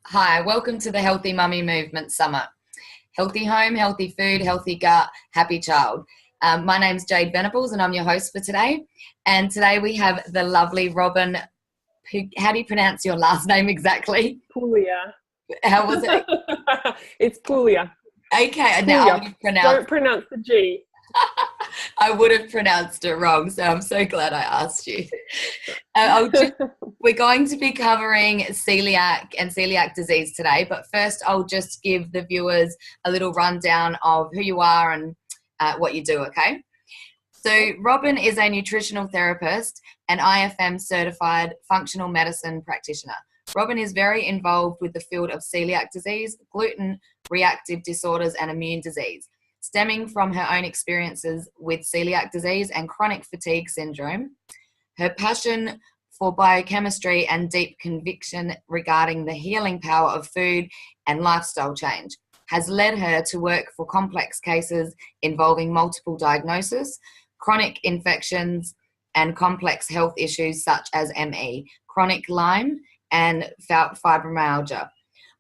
Hi, welcome to the Healthy Mummy Movement Summit. Healthy home, healthy food, healthy gut, happy child. My name's Jade Venables and I'm your host for today. And today we have the lovely Robin. How do you pronounce your last name exactly? Puglia. How was it? It's Puglia. Okay, now I Puglia. would have pronounced. Don't pronounce the G. I would have pronounced it wrong, so I'm so glad I asked you. We're going to be covering celiac and celiac disease today, but first I'll just give the viewers a little rundown of who you are and what you do, okay? So Robin is a nutritional therapist and IFM certified functional medicine practitioner. Robin is very involved with the field of celiac disease, gluten reactive disorders and immune disease, stemming from her own experiences with celiac disease and chronic fatigue syndrome. Her passion for biochemistry and deep conviction regarding the healing power of food and lifestyle change has led her to work for complex cases involving multiple diagnoses, chronic infections, and complex health issues such as ME, chronic Lyme, and fibromyalgia.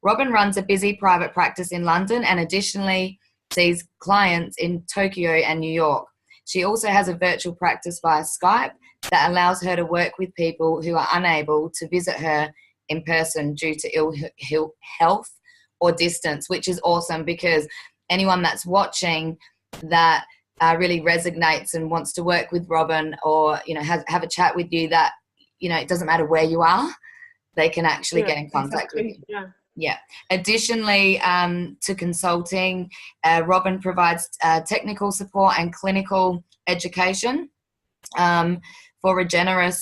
Robin runs a busy private practice in London and additionally sees clients in Tokyo and New York. She also has a virtual practice via Skype that allows her to work with people who are unable to visit her in person due to ill health or distance, which is awesome because anyone that's watching that really resonates and wants to work with Robin or, have a chat with you that, it doesn't matter where you are, they can actually get in contact with you. Yeah. Additionally to consulting, Robin provides technical support and clinical education for Regeneris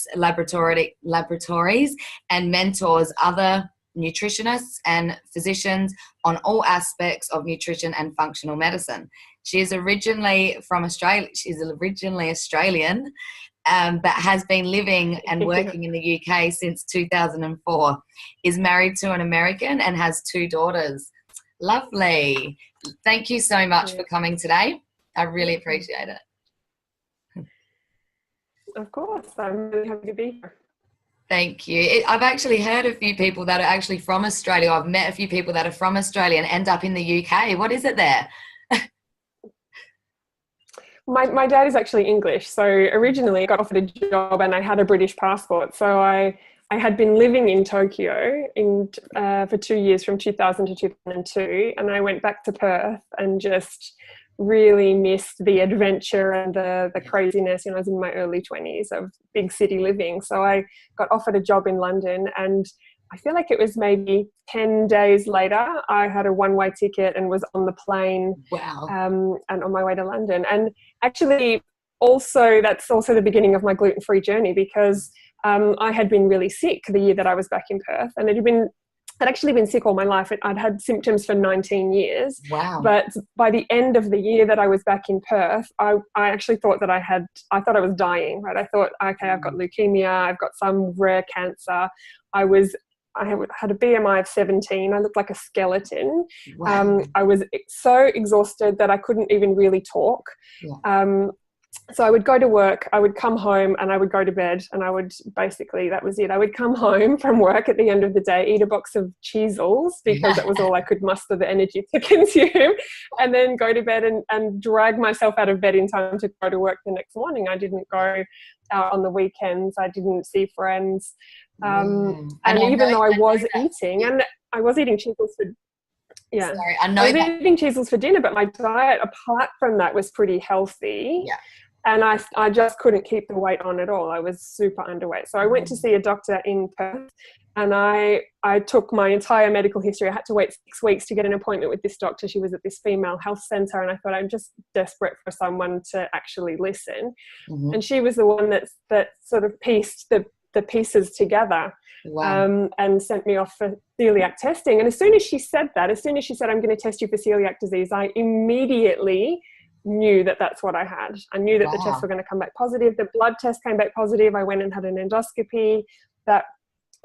laboratories and mentors other nutritionists and physicians on all aspects of nutrition and functional medicine. She is originally from Australia. She's originally Australian, but has been living and working in the UK since 2004, is married to an American and has 2 daughters. Lovely. Thank you so much for coming today. I really appreciate it. Of course. I'm really happy to be here. Thank you. I've actually heard a few people that are actually from Australia. I've met a few people that are from Australia and end up in the UK. What is it there? My dad is actually English, so originally I got offered a job and I had a British passport. So I had been living in Tokyo for 2 years from 2000 to 2002, and I went back to Perth and just really missed the adventure and the craziness. I was in my early 20s of big city living. So I got offered a job in London, and I feel like it was maybe 10 days later, I had a one-way ticket and was on the plane. Wow. And on my way to London. And actually, that's also the beginning of my gluten-free journey because I had been really sick the year that I was back in Perth, and I'd actually been sick all my life. I'd had symptoms for 19 years. Wow. But by the end of the year that I was back in Perth, I actually thought that I thought I was dying, right? I thought, okay, I've got leukemia, I've got some rare cancer. I had a BMI of 17. I looked like a skeleton. Wow. I was so exhausted that I couldn't even really talk. Yeah. So I would go to work, I would come home and I would go to bed, and that was it. I would come home from work at the end of the day, eat a box of Cheezels because that was all I could muster the energy to consume, and then go to bed and drag myself out of bed in time to go to work the next morning. I didn't go out on the weekends. I didn't see friends. And even though I was eating Cheezels for Sorry, I was eating Cheezels for dinner, but my diet apart from that was pretty healthy. Yeah. And I just couldn't keep the weight on at all. I was super underweight. So I went to see a doctor in Perth, and I took my entire medical history. I had to wait 6 weeks to get an appointment with this doctor. She was at this female health centre, and I thought, I'm just desperate for someone to actually listen. Mm-hmm. And she was the one that sort of pieced the pieces together. Wow. And sent me off for celiac testing. And as soon as she said, I'm going to test you for celiac disease, I immediately knew that that's what I had. I knew that the tests were going to come back positive. The blood test came back positive. I went and had an endoscopy that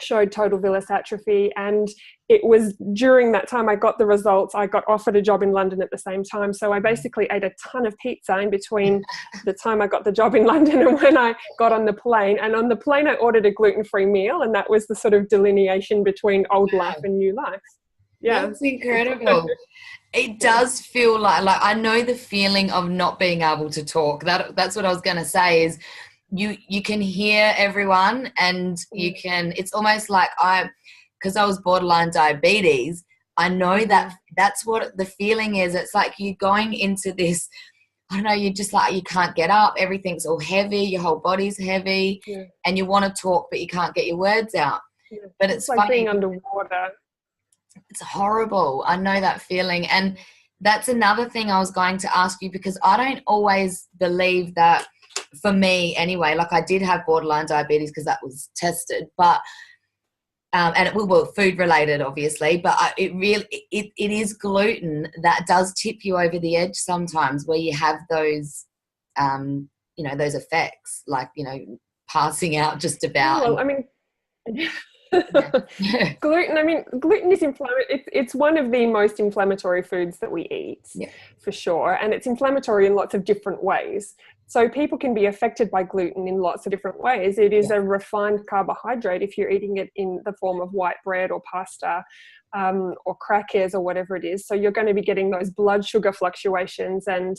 showed total villus atrophy. And it was during that time I got the results. I got offered a job in London at the same time. So I basically ate a ton of pizza in between the time I got the job in London and when I got on the plane. And on the plane, I ordered a gluten-free meal. And that was the sort of delineation between old life and new life. Yeah. That's incredible. It does feel like I know the feeling of not being able to talk. That's what I was going to say is you can hear everyone and you can, it's almost like because I was borderline diabetes, I know that that's what the feeling is. It's like you're going into this, I don't know, you're just like, you can't get up. Everything's all heavy. Your whole body's heavy and you want to talk, but you can't get your words out. Yeah. But it's like funny. Being underwater. It's horrible. I know that feeling. And that's another thing I was going to ask you, because I don't always believe that, for me anyway, like I did have borderline diabetes because that was tested, but and it well food related obviously, but it is gluten that does tip you over the edge sometimes, where you have those those effects, like passing out just about. Well, I mean gluten is it's one of the most inflammatory foods that we eat, for sure, and it's inflammatory in lots of different ways. So people can be affected by gluten in lots of different ways. It is a refined carbohydrate if you're eating it in the form of white bread or pasta or crackers or whatever it is. So you're going to be getting those blood sugar fluctuations and,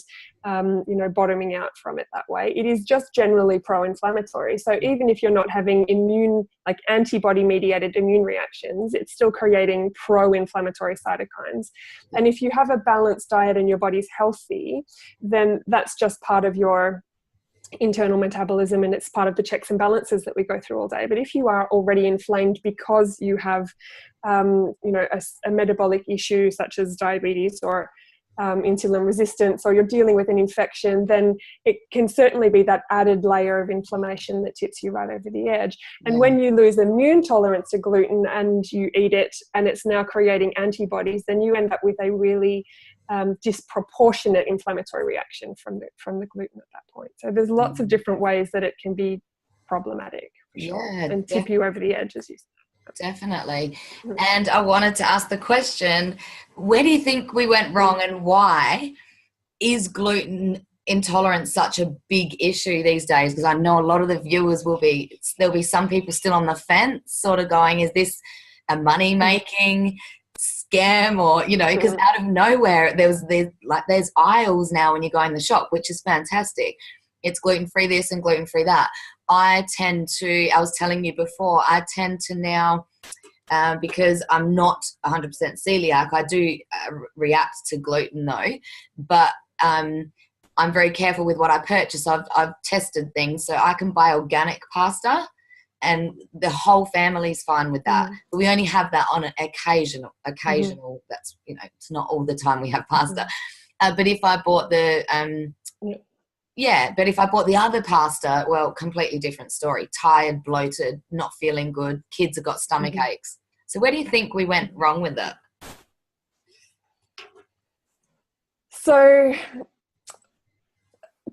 bottoming out from it that way. It is just generally pro-inflammatory. So even if you're not having antibody-mediated immune reactions, it's still creating pro-inflammatory cytokines. And if you have a balanced diet and your body's healthy, then that's just part of your internal metabolism, and it's part of the checks and balances that we go through all day. But if you are already inflamed because you have a metabolic issue such as diabetes or insulin resistance, or you're dealing with an infection, then it can certainly be that added layer of inflammation that tips you right over the edge. And when you lose immune tolerance to gluten and you eat it and it's now creating antibodies, then you end up with a really disproportionate inflammatory reaction from the gluten at that point. So there's lots of different ways that it can be problematic, for sure, and tip you over the edge, as you said. Definitely. And I wanted to ask the question, where do you think we went wrong, and why is gluten intolerance such a big issue these days? Because I know a lot of the viewers there'll be some people still on the fence, sort of going, is this a money-making scam, or because out of nowhere there's aisles now when you go in the shop, which is fantastic. It's gluten-free this and gluten-free that. I was telling you before, I tend to now, because I'm not 100% celiac, I do react to gluten though, but I'm very careful with what I purchase. I've tested things, so I can buy organic pasta and the whole family's fine with that. But we only have that on an occasional. That's, it's not all the time we have pasta. But if I bought but if I bought the other pasta, well, completely different story. Tired, bloated, not feeling good. Kids have got stomach aches. So where do you think we went wrong with it? So,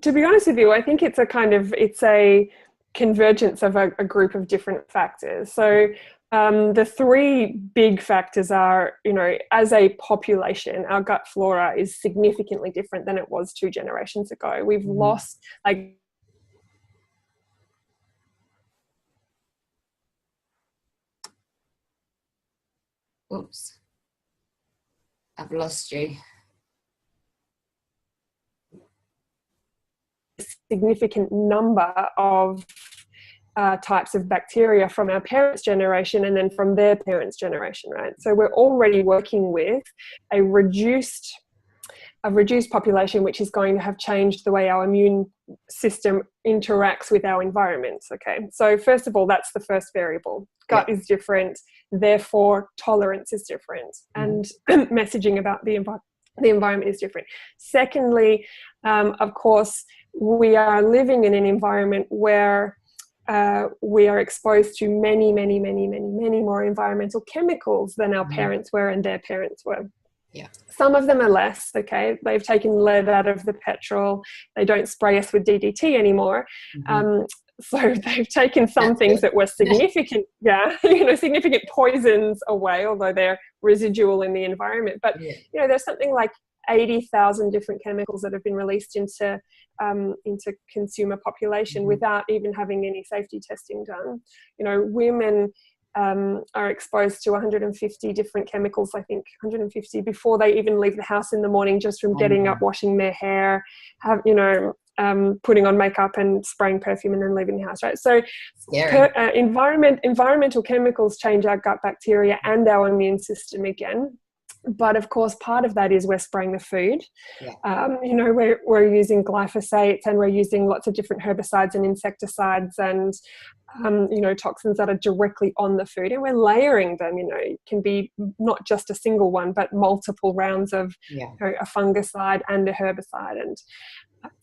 to be honest with you, I think it's a convergence of a group of different factors. So the three big factors are, as a population, our gut flora is significantly different than it was 2 generations ago. We've lost, Oops. I've lost you. A significant number of types of bacteria from our parents' generation and then from their parents' generation, right? So we're already working with a reduced population, which is going to have changed the way our immune system interacts with our environments, okay? So first of all, that's the first variable. Gut is different, therefore tolerance is different, and messaging about the environment is different. Secondly, of course, we are living in an environment where we are exposed to many, many, many, many, many more environmental chemicals than our parents were and their parents were. Yeah. Some of them are less, okay? They've taken lead out of the petrol. They don't spray us with DDT anymore. So they've taken some things that were significant, significant poisons away, although they're residual in the environment. But, there's something like 80,000 different chemicals that have been released into consumer population without even having any safety testing done. Women are exposed to 150 different chemicals, I think 150 before they even leave the house in the morning, just from getting up, washing their hair, putting on makeup and spraying perfume and then leaving the house, right? So environmental chemicals change our gut bacteria and our immune system again. But of course, part of that is we're spraying the food. We're using glyphosate, and we're using lots of different herbicides and insecticides and toxins that are directly on the food, and we're layering them. It can be not just a single one, but multiple rounds of a fungicide and a herbicide, and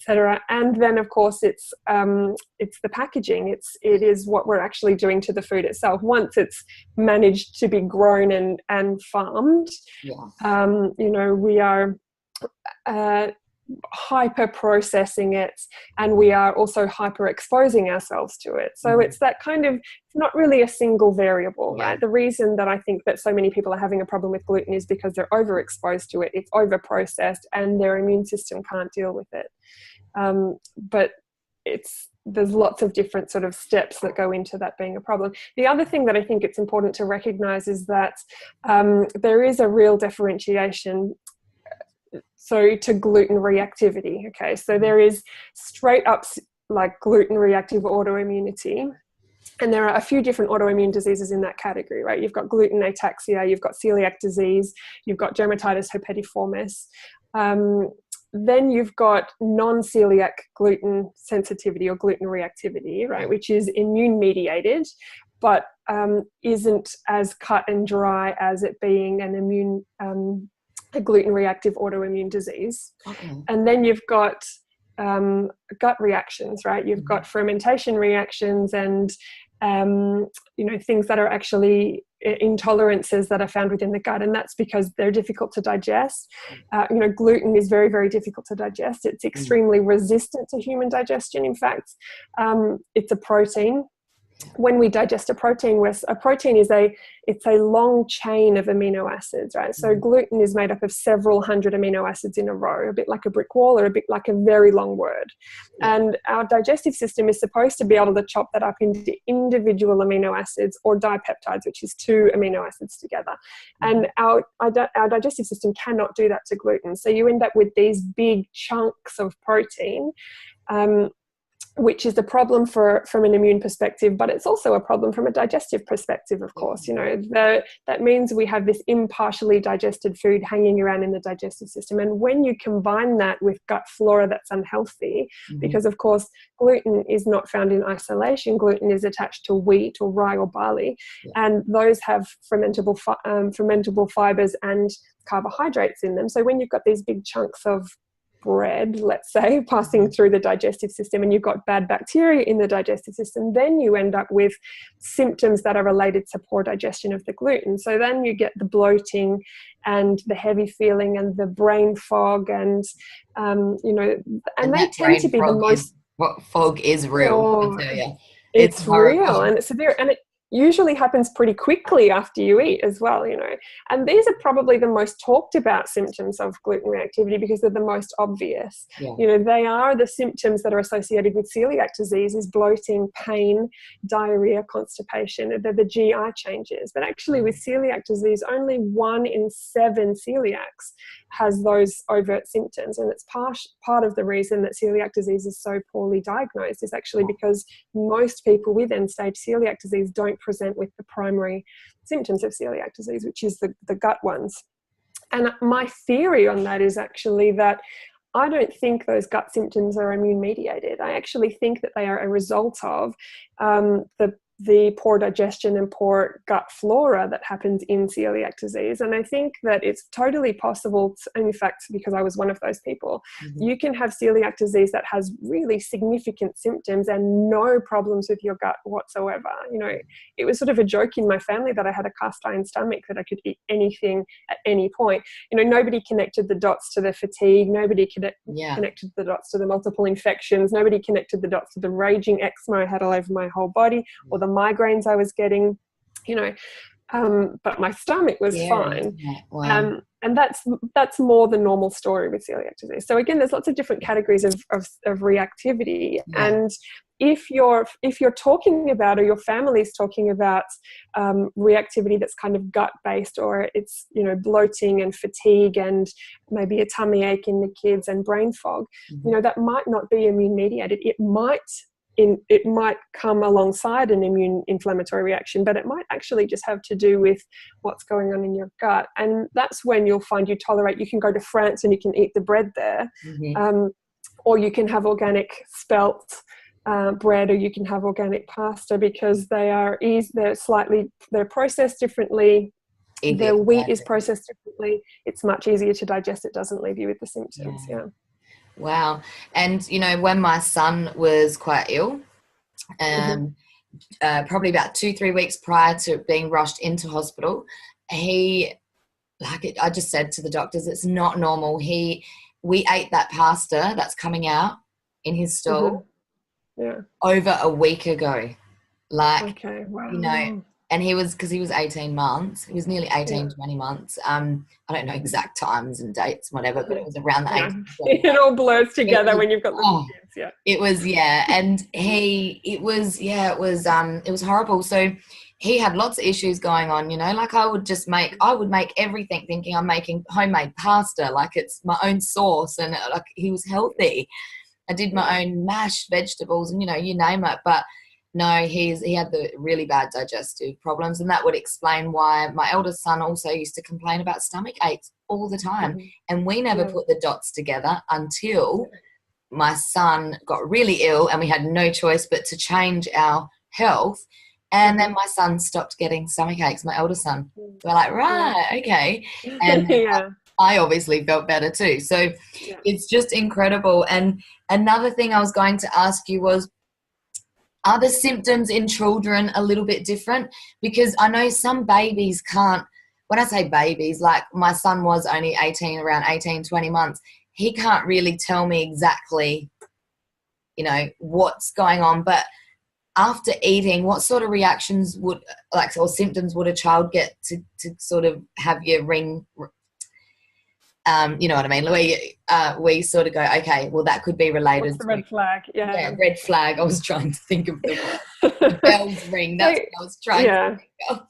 etc. And then of course it's the packaging. It is what we're actually doing to the food itself once it's managed to be grown and farmed. We are hyper processing it, and we are also hyper exposing ourselves to it. So it's that kind of, not really a single variable, right? The reason that I think that so many people are having a problem with gluten is because they're overexposed to it. It's over processed and their immune system can't deal with it. But there's lots of different sort of steps that go into that being a problem. The other thing that I think it's important to recognize is that there is a real differentiation to gluten reactivity. Okay, so there is straight up like gluten reactive autoimmunity, and there are a few different autoimmune diseases in that category, right? You've got gluten ataxia, you've got celiac disease, you've got dermatitis herpetiformis. Then you've got non-celiac gluten sensitivity or gluten reactivity, right, which is immune mediated, but isn't as cut and dry as it being a gluten reactive autoimmune disease. And then you've got gut reactions, right? You've got fermentation reactions and things that are actually intolerances that are found within the gut, and that's because they're difficult to digest. Gluten is very, very difficult to digest. It's extremely resistant to human digestion. In fact, it's a protein. When we digest a protein, a protein is a long chain of amino acids, right? So gluten is made up of several hundred amino acids in a row, a bit like a brick wall or a bit like a very long word. And our digestive system is supposed to be able to chop that up into individual amino acids or dipeptides, which is two amino acids together. And our digestive system cannot do that to gluten. So you end up with these big chunks of protein, which is a problem from an immune perspective, but it's also a problem from a digestive perspective, of course. That means we have this impartially digested food hanging around in the digestive system. And when you combine that with gut flora that's unhealthy, because of course gluten is not found in isolation, gluten is attached to wheat or rye or barley, and those have fermentable fibers and carbohydrates in them. So when you've got these big chunks of bread, let's say, passing through the digestive system, and you've got bad bacteria in the digestive system, then you end up with symptoms that are related to poor digestion of the gluten. So then you get the bloating and the heavy feeling and the brain fog and and they tend to be the most fog is real. I tell you. It's real and it's severe, and it usually happens pretty quickly after you eat as well, and these are probably the most talked about symptoms of gluten reactivity because they're the most obvious. They are the symptoms that are associated with celiac disease is bloating, pain, diarrhea, constipation. They're the GI changes, but actually with celiac disease only 1 in 7 celiacs has those overt symptoms, and it's part of the reason that celiac disease is so poorly diagnosed is actually because most people with end-stage celiac disease don't present with the primary symptoms of celiac disease, which is the gut ones. And my theory on that is actually that I don't think those gut symptoms are immune mediated. I actually think that they are a result of the the poor digestion and poor gut flora that happens in celiac disease. And I think that it's totally possible, in fact, because I was one of those people, you can have celiac disease that has really significant symptoms and no problems with your gut whatsoever. You know, it was sort of a joke in my family that I had a cast iron stomach, that I could eat anything at any point. You know, nobody connected the dots to the fatigue, nobody connected the dots to the multiple infections, nobody connected the dots to the raging eczema I had all over my whole body, or the migraines I was getting, you know, but my stomach was fine. Wow. And that's more the normal story with celiac disease. So again, there's lots of different categories of reactivity. And if you're talking about, or your family is talking about reactivity that's kind of gut based, or it's, you know, bloating and fatigue and maybe a tummy ache in the kids and brain fog, you know, that might not be immune mediated. It might come alongside an immune inflammatory reaction, but it might actually just have to do with what's going on in your gut. And that's when you'll find you can go to France and you can eat the bread there, or you can have organic spelt bread, or you can have organic pasta, because they're processed differently. Their wheat is processed differently. It's much easier to digest. It doesn't leave you with the symptoms. Wow. And, you know, when my son was quite ill, probably about 2-3 weeks prior to being rushed into hospital, I just said to the doctors, it's not normal. We ate that pasta that's coming out in his stool over a week ago. Like, you know, and because he was 18 months, he was nearly 18, 20 months. I don't know exact times and dates, whatever, but it was around the 18. It all blurs together when you've got little kids. It was, and it was horrible. So he had lots of issues going on, you know, like I would make everything thinking I'm making homemade pasta, like it's my own sauce, and like he was healthy. I did my own mashed vegetables and, you know, you name it, but no, he had the really bad digestive problems, and that would explain why my eldest son also used to complain about stomach aches all the time. And we never put the dots together until my son got really ill and we had no choice but to change our health. And then my son stopped getting stomach aches, my eldest son. We're like, right, okay. And I obviously felt better too. So it's just incredible. And another thing I was going to ask you was, are the symptoms in children a little bit different? Because I know some babies can't, when I say babies, like my son was only around 18, 20 months, he can't really tell me exactly, you know, what's going on. But after eating, what sort of reactions or symptoms would a child get to sort of have your ring, you know what I mean? We sort of go, okay, well, that could be related. What's the red flag? Yeah, red flag. I was trying to think of the bells ring. That's what I was trying to think of.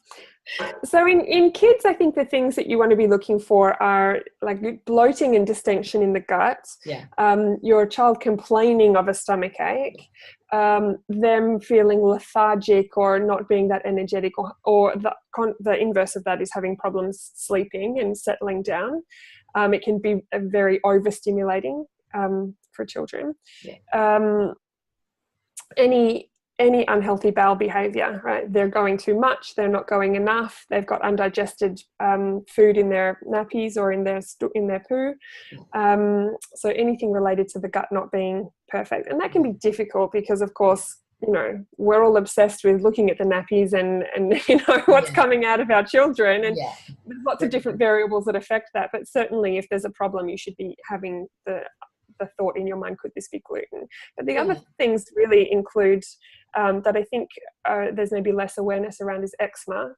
So in kids, I think the things that you want to be looking for are like bloating and distension in the gut, your child complaining of a stomach ache, them feeling lethargic or not being that energetic, or the inverse of that is having problems sleeping and settling down. It can be very overstimulating for children. Any unhealthy bowel behavior, right? They're going too much, they're not going enough, they've got undigested food in their nappies or in their poo. So anything related to the gut not being perfect. And that can be difficult because, of course, you know, we're all obsessed with looking at the nappies and you know, what's coming out of our children. And there's lots of different variables that affect that. But certainly if there's a problem, you should be having the thought in your mind, could this be gluten? But the other things really include that I think there's maybe less awareness around is eczema.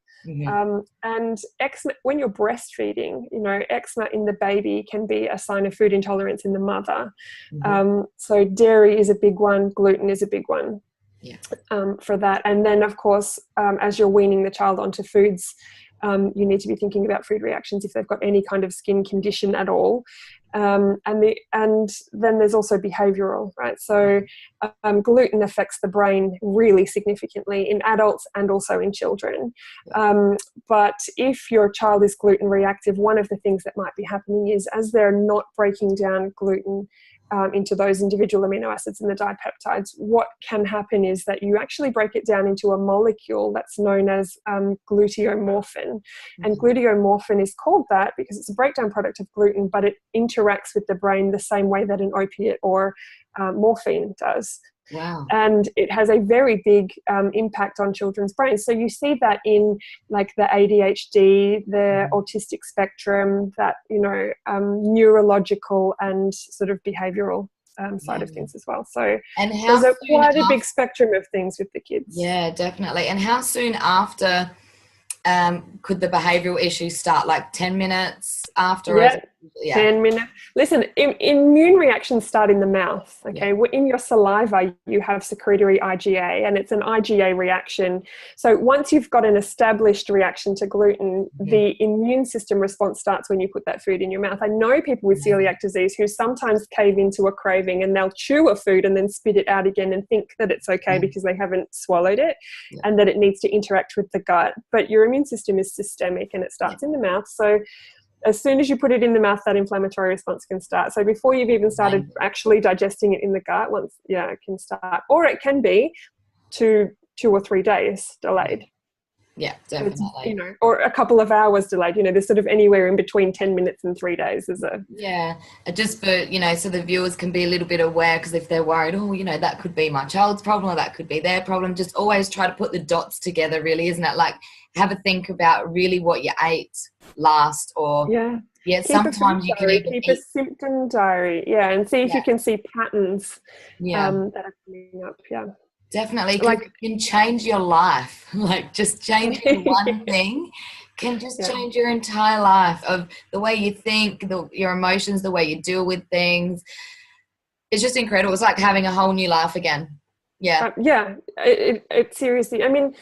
And eczema, when you're breastfeeding, you know, eczema in the baby can be a sign of food intolerance in the mother. So dairy is a big one, gluten is a big one for that. And then, of course, as you're weaning the child onto foods, you need to be thinking about food reactions if they've got any kind of skin condition at all. And then there's also behavioral, right? So gluten affects the brain really significantly in adults and also in children. But if your child is gluten reactive, one of the things that might be happening is, as they're not breaking down gluten into those individual amino acids in the dipeptides, what can happen is that you actually break it down into a molecule that's known as gluteomorphin. And gluteomorphin is called that because it's a breakdown product of gluten, but it interacts with the brain the same way that an opiate or morphine does. Wow. And it has a very big impact on children's brains. So you see that in like the ADHD, the autistic spectrum, that, neurological and sort of behavioral side of things as well. So and there's quite a big spectrum of things with the kids. Yeah, definitely. And how soon after could the behavioral issues start? Like 10 minutes after? Yeah, 10 minutes. Listen, immune reactions start in the mouth, okay? Yeah. In your saliva, you have secretory IgA, and it's an IgA reaction. So once you've got an established reaction to gluten, the immune system response starts when you put that food in your mouth. I know people with celiac disease who sometimes cave into a craving and they'll chew a food and then spit it out again and think that it's okay because they haven't swallowed it and that it needs to interact with the gut. But your immune system is systemic and it starts in the mouth. So as soon as you put it in the mouth, that inflammatory response can start. So before you've even started actually digesting it in the gut, it can start. Or it can be 2 or 3 days delayed. Yeah, definitely. So or a couple of hours delayed. There's sort of anywhere in between 10 minutes and 3 days is a... Yeah, just for, so the viewers can be a little bit aware, because if they're worried, that could be my child's problem or that could be their problem, just always try to put the dots together, really, isn't it? Like, have a think about really what you ate last, or sometimes you can even keep a symptom diary, and see if you can see patterns that are coming up. Definitely, like, it can change your life. Like, just changing one thing can just change your entire life, of the way you think, your emotions, the way you deal with things. It's just incredible. It's like having a whole new life again. It seriously, I mean,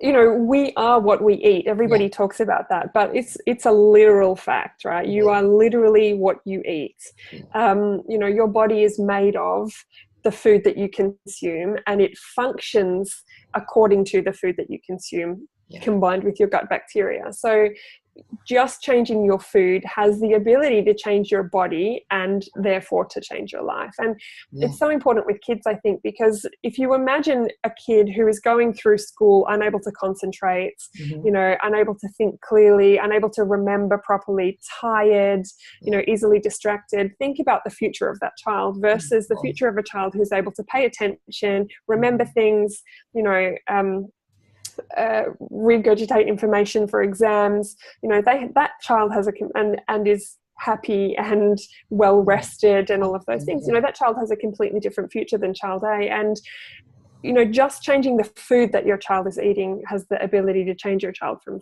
we are what we eat. Everybody talks about that, but it's a literal fact, right? You are literally what you eat. Your body is made of the food that you consume, and it functions according to the food that you consume, combined with your gut bacteria. So just changing your food has the ability to change your body and therefore to change your life. And it's so important with kids, I think, because if you imagine a kid who is going through school unable to concentrate, unable to think clearly, unable to remember properly, tired, easily distracted, think about the future of that child versus the future of a child who's able to pay attention, remember things, regurgitate information for exams. That child has and is happy and well rested and all of those things. That child has a completely different future than child A. And just changing the food that your child is eating has the ability to change your child from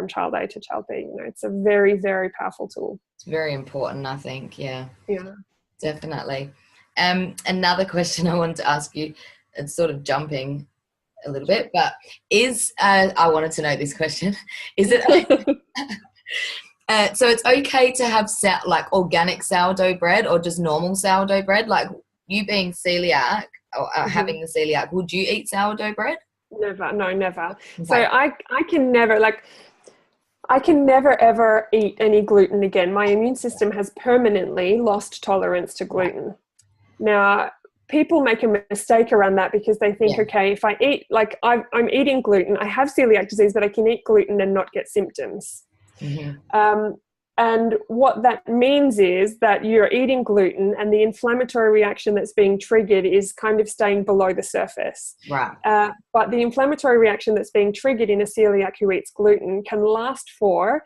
child A to child B. It's a very, very powerful tool. It's very important, I think. Yeah, definitely. Another question I wanted to ask you, it's sort of jumping a little bit, but I wanted to know this question. Is it so it's okay to have like organic sourdough bread or just normal sourdough bread? Like, you being celiac or having the celiac, would you eat sourdough bread? Never. Okay. So I can never, I can never ever eat any gluten again. My immune system has permanently lost tolerance to gluten. Now, people make a mistake around that because they think, okay, if I eat, like I'm eating gluten, I have celiac disease, but I can eat gluten and not get symptoms. And what that means is that you're eating gluten and the inflammatory reaction that's being triggered is kind of staying below the surface. Right. But the inflammatory reaction that's being triggered in a celiac who eats gluten can last for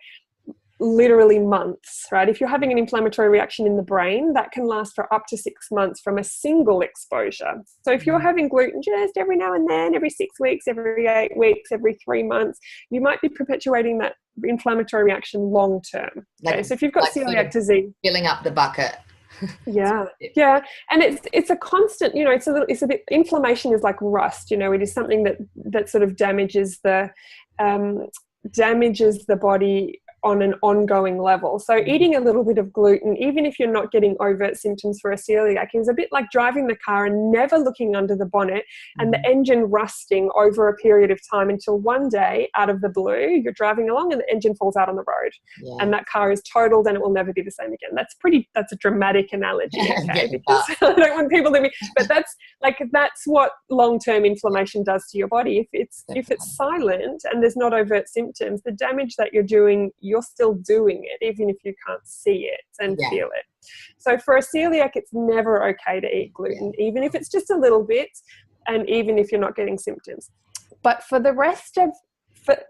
literally months, right? If you're having an inflammatory reaction in the brain, that can last for up to 6 months from a single exposure. So if you're having gluten just every now and then, every 6 weeks, every 8 weeks, every 3 months, you might be perpetuating that inflammatory reaction long term. Okay? So if you've got celiac disease, filling up the bucket. Yeah. And it's a constant, it's a bit, inflammation is like rust, it is something that sort of damages the body on an ongoing level. So eating a little bit of gluten, even if you're not getting overt symptoms for a celiac, is a bit like driving the car and never looking under the bonnet and the engine rusting over a period of time until one day, out of the blue, you're driving along and the engine falls out on the road and that car is totaled and it will never be the same again. That's a dramatic analogy, okay? Because I don't want people to be, but that's what long-term inflammation does to your body. If it's silent and there's not overt symptoms, the damage that you're doing, you're still doing it, even if you can't see it and feel it. So for a celiac, it's never okay to eat gluten, even if it's just a little bit, and even if you're not getting symptoms. But for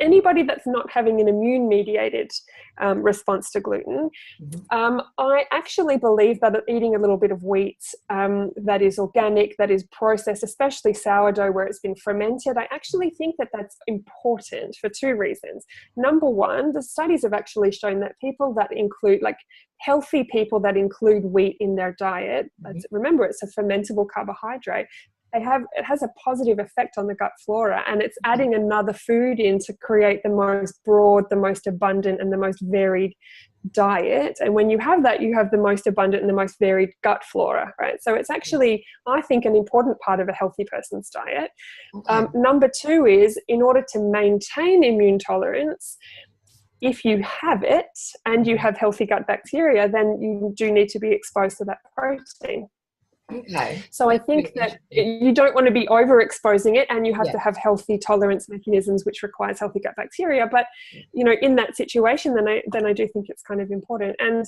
anybody that's not having an immune-mediated response to gluten, I actually believe that eating a little bit of wheat that is organic, that is processed, especially sourdough where it's been fermented, I actually think that that's important for two reasons. Number one, the studies have actually shown that people that include, like healthy people that include wheat in their diet, remember it's a fermentable carbohydrate, it has a positive effect on the gut flora, and it's adding another food in to create the most broad, the most abundant, and the most varied diet. And when you have that, you have the most abundant and the most varied gut flora, right? So it's actually, I think, an important part of a healthy person's diet. Number two is, in order to maintain immune tolerance, if you have it and you have healthy gut bacteria, then you do need to be exposed to that protein. Okay. So I think that you don't want to be overexposing it, and you have to have healthy tolerance mechanisms, which requires healthy gut bacteria. But in that situation, then I do think it's kind of important. And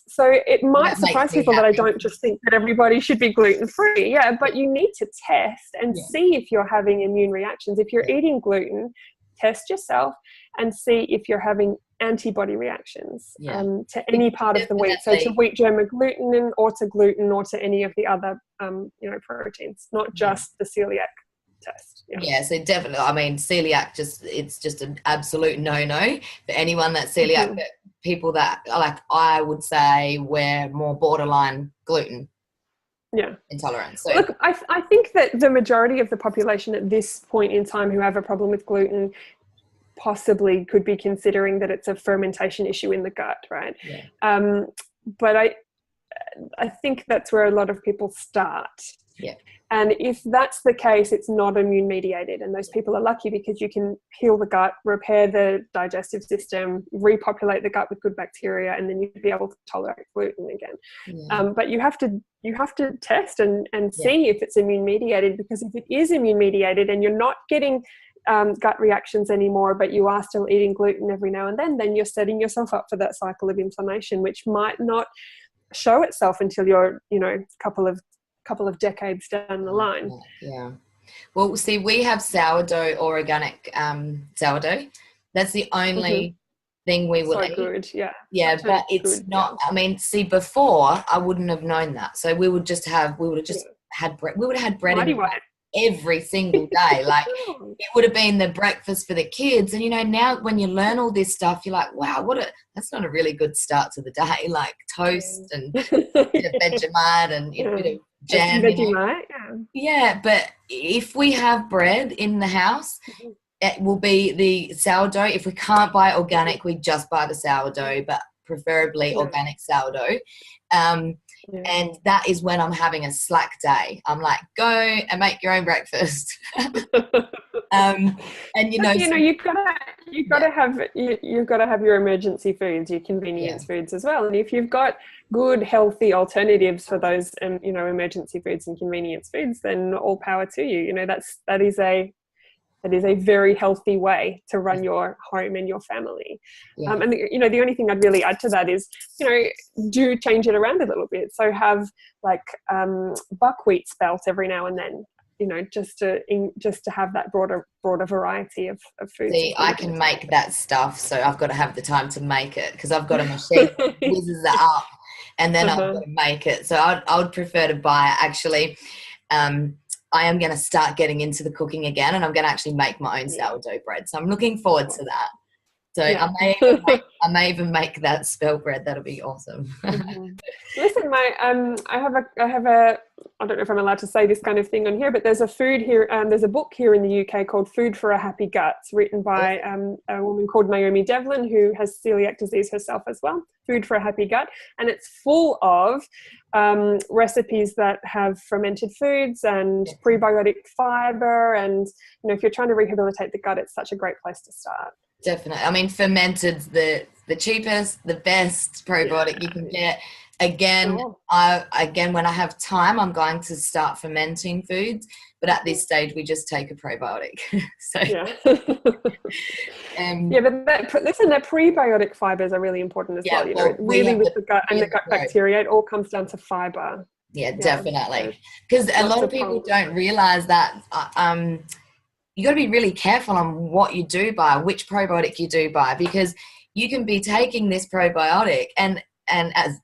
so it might surprise people that I don't just think that everybody should be gluten free. Yeah, but you need to test and see if you're having immune reactions. If you're eating gluten, test yourself and see if you're having antibody reactions to any part of the wheat. So to wheat germ agglutinin, or to gluten, or to any of the other proteins, not just the celiac test. So definitely, I mean, celiac, it's just an absolute no-no for anyone that's celiac. But people that, like, I would say we're more borderline gluten intolerance. So look, I think that the majority of the population at this point in time who have a problem with gluten possibly could be considering that it's a fermentation issue in the gut, right? But I think that's where a lot of people start. And if that's the case, it's not immune mediated, and those people are lucky because you can heal the gut, repair the digestive system, repopulate the gut with good bacteria, and then you'd be able to tolerate gluten again. But you have to test and see if it's immune mediated, because if it is immune mediated and you're not getting gut reactions anymore, but you are still eating gluten every now and then you're setting yourself up for that cycle of inflammation, which might not show itself until you're, couple of decades down the line. Well, see, we have sourdough or organic sourdough. That's the only thing we will eat. Good, but it's good, not. I mean, see, before I wouldn't have known that, so we would have had bread. We would have had bread every single day. Like, it would have been the breakfast for the kids. And now when you learn all this stuff, you're like, wow, that's not a really good start to the day. Like toast and a bit of Vegemite and a bit of jam. But if we have bread in the house, it will be the sourdough. If we can't buy organic, we just buy the sourdough, but preferably organic sourdough. And that is when I'm having a slack day. I'm like, go and make your own breakfast. And you've got to have your emergency foods, your convenience foods as well. And if you've got good, healthy alternatives for those, emergency foods and convenience foods, then all power to you. That is a very healthy way to run your home and your family. And the only thing I'd really add to that is, do change it around a little bit. So have buckwheat spelt every now and then, just to have that broader variety of foods. See, I can make that stuff, so I've got to have the time to make it, because I've got a machine that whizzes it up, and then I've got to make it. So I would prefer to buy it. Actually, I am going to start getting into the cooking again, and I'm going to actually make my own sourdough bread. So I'm looking forward to that. So I may even make that spelt bread. That'll be awesome. Listen, I I don't know if I'm allowed to say this kind of thing on here, but there's a book here in the UK called Food for a Happy Gut. It's written by a woman called Naomi Devlin, who has celiac disease herself as well. Food for a Happy Gut. And it's full of recipes that have fermented foods and prebiotic fiber. And, if you're trying to rehabilitate the gut, it's such a great place to start. Definitely. I mean, fermented's the cheapest, the best probiotic you can get. Again, when I have time, I'm going to start fermenting foods. But at this stage, we just take a probiotic. But listen, the prebiotic fibers are really important as well. Really, with the gut and the gut bacteria, it all comes down to fiber. Yeah, definitely. Because a lot of people don't realize that. You got to be really careful on what you do buy, which probiotic you do buy, because you can be taking this probiotic and as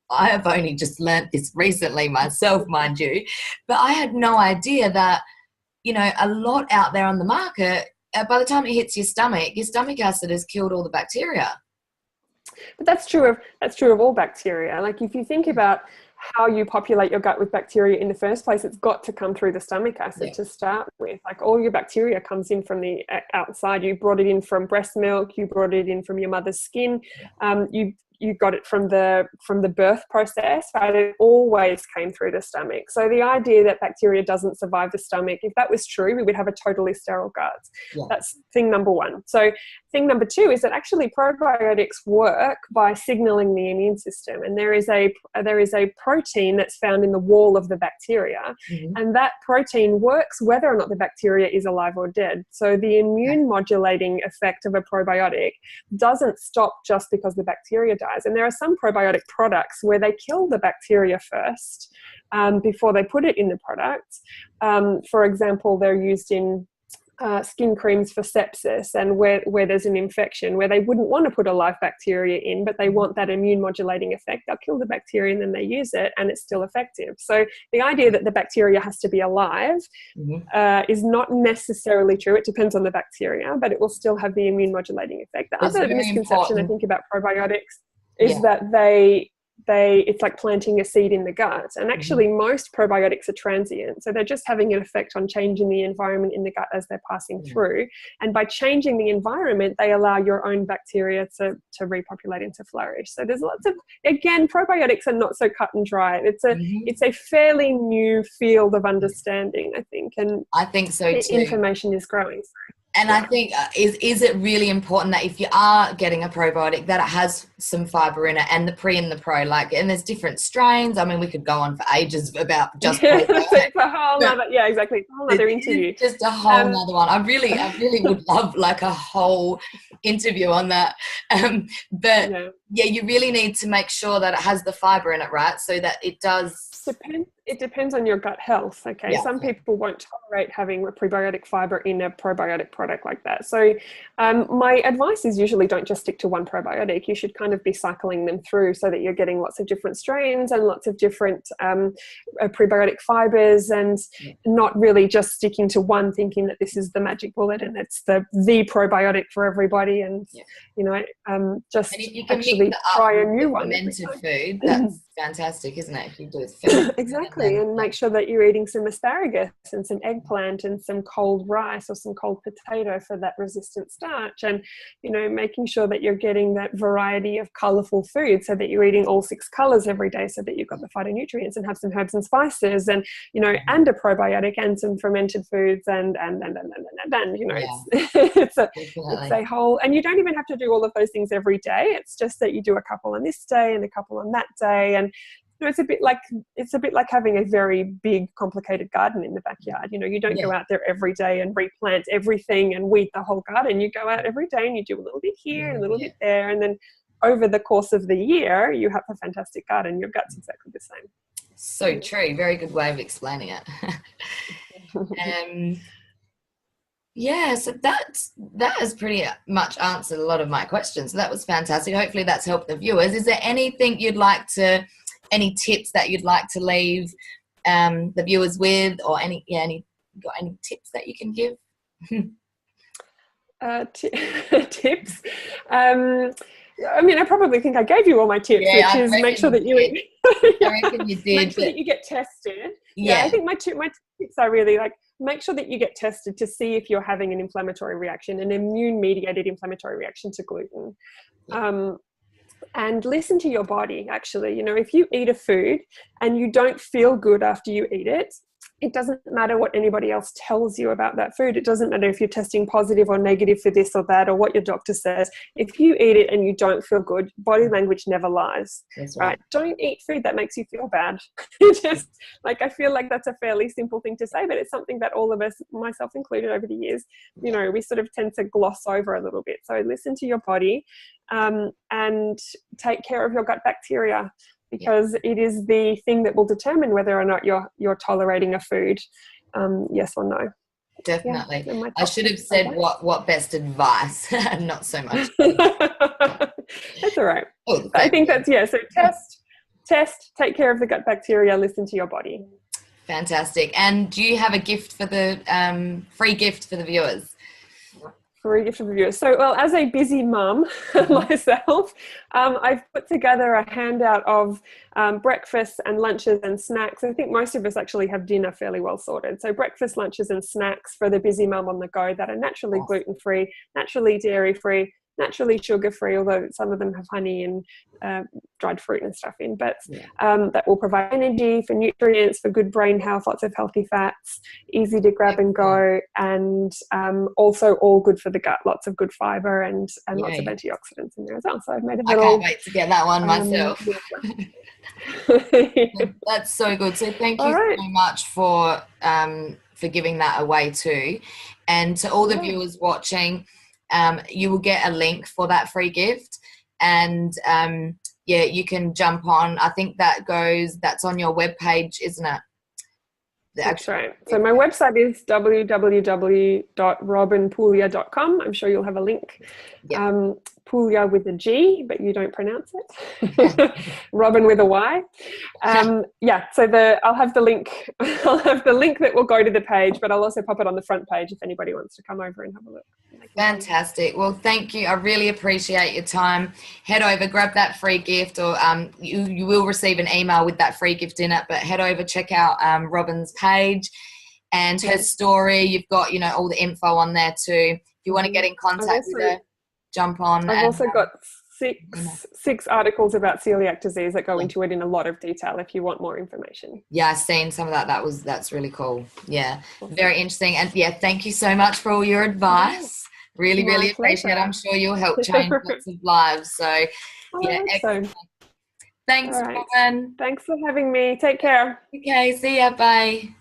I have only just learnt this recently myself, mind you, but I had no idea that, a lot out there on the market, by the time it hits your stomach acid has killed all the bacteria. But that's true of all bacteria. Like if you think about how you populate your gut with bacteria in the first place, it's got to come through the stomach acid to start with. Like all your bacteria comes in from the outside. You brought it in from breast milk. You brought it in from your mother's skin. You got it from the birth process, right? It always came through the stomach. So the idea that bacteria doesn't survive the stomach, if that was true, we would have a totally sterile gut. That's thing number one. So thing number two is that actually probiotics work by signaling the immune system, and there is a protein that's found in the wall of the bacteria, and that protein works whether or not the bacteria is alive or dead. So the immune modulating effect of a probiotic doesn't stop just because the bacteria dies. And there are some probiotic products where they kill the bacteria first before they put it in the product. For example, they're used in skin creams for sepsis and where there's an infection, where they wouldn't want to put a live bacteria in, but they want that immune modulating effect. They'll kill the bacteria and then they use it and it's still effective. So the idea that the bacteria has to be alive is not necessarily true. It depends on the bacteria, but it will still have the immune modulating effect. The other misconception I think about probiotics is that it's like planting a seed in the gut. And actually most probiotics are transient. So they're just having an effect on changing the environment in the gut as they're passing through. And by changing the environment, they allow your own bacteria to repopulate and to flourish. So there's lots of, again, probiotics are not so cut and dry. It's a fairly new field of understanding, I think. And I think so too. Information is growing. And I think, is it really important that if you are getting a probiotic that it has some fiber in it, and the pre and the pro, and there's different strains. I mean, we could go on for ages about just it's a whole other, exactly. It's a whole other interview. Just a whole other one. I really would love a whole interview on that. But you really need to make sure that it has the fiber in it, right? So that it does. It depends on your gut health. Okay. Some people won't tolerate having a prebiotic fiber in a probiotic product like that. So my advice is usually don't just stick to one probiotic. You should kind of be cycling them through so that you're getting lots of different strains and lots of different prebiotic fibers, and not really just sticking to one thinking that this is the magic bullet and it's the probiotic for everybody. And, just and if you can actually try a new one. Fermented food, that's fantastic, isn't it? If you do it exactly, and make sure that you're eating some asparagus and some eggplant and some cold rice or some cold potato for that resistant starch, and making sure that you're getting that variety of colorful food so that you're eating all 6 colors every day, so that you've got the phytonutrients and have some herbs and spices and and a probiotic and some fermented foods and it's a whole, and you don't even have to do all of those things every day. It's just that you do a couple on this day and a couple on that day. And it's a bit like having a very big, complicated garden in the backyard. You don't go out there every day and replant everything and weed the whole garden. You go out every day and you do a little bit here and a little bit there, and then over the course of the year, you have a fantastic garden. Your gut's exactly the same. So true. Very good way of explaining it. So that has pretty much answered a lot of my questions. So that was fantastic. Hopefully that's helped the viewers. Is there anything any tips that you'd like to leave the viewers with, or any tips that you can give? Tips? I probably think I gave you all my tips, which is make sure that you eat. I reckon you did. Make sure that you get tested. Yeah, I Yeah. think my tips are really like, make sure that you get tested to see if you're having an inflammatory reaction, an immune mediated inflammatory reaction to gluten. And listen to your body. Actually, if you eat a food and you don't feel good after you eat it, it doesn't matter what anybody else tells you about that food. It doesn't matter if you're testing positive or negative for this or that, or what your doctor says. If you eat it and you don't feel good, body language never lies. That's right. Don't eat food that makes you feel bad. Just like, I feel like that's a fairly simple thing to say, but it's something that all of us, myself included, over the years, we sort of tend to gloss over a little bit. So listen to your body, and take care of your gut bacteria, because it is the thing that will determine whether or not you're tolerating a food, yes or no. Definitely. Yeah, I should have said what best advice, not so much. That's all right. Oh, I think that's, so test, take care of the gut bacteria, listen to your body. Fantastic. And do you have a gift for the free gift for the viewers? Free gift for the viewers. So, well, as a busy mum myself, I've put together a handout of breakfasts and lunches and snacks. I think most of us actually have dinner fairly well sorted. So breakfast, lunches and snacks for the busy mum on the go that are naturally gluten-free, naturally dairy-free, naturally sugar-free, although some of them have honey and dried fruit and stuff in, but that will provide energy, for nutrients, for good brain health, lots of healthy fats, easy to grab and go, and also all good for the gut, lots of good fiber and lots of antioxidants in there as well. So I've made a little... I can't wait to get that one myself. That's so good. So thank you so much for giving that away too. And to all the viewers watching, you will get a link for that free gift, and you can jump on. I think that's on your webpage, isn't it? That's right. So my website is www.robinpuglia.com. I'm sure you'll have a link. Puglia with a G, but you don't pronounce it. Robin with a Y. So I'll have the link. I'll have the link that will go to the page, but I'll also pop it on the front page if anybody wants to come over and have a look. Fantastic. Well, thank you. I really appreciate your time. Head over, grab that free gift, or you will receive an email with that free gift in it, but head over, check out Robin's page and her story. You've got, all the info on there too. If you want to get in contact with her, jump on. I've also got six articles about celiac disease that go into it in a lot of detail if you want more information. Yeah, I've seen some of that. That's really cool. Yeah, very interesting. And thank you so much for all your advice. Really, really appreciate it. I'm sure you'll help change lots of lives. So, excellent. Thanks, Robin. Thanks for having me. Take care. Okay, see ya. Bye.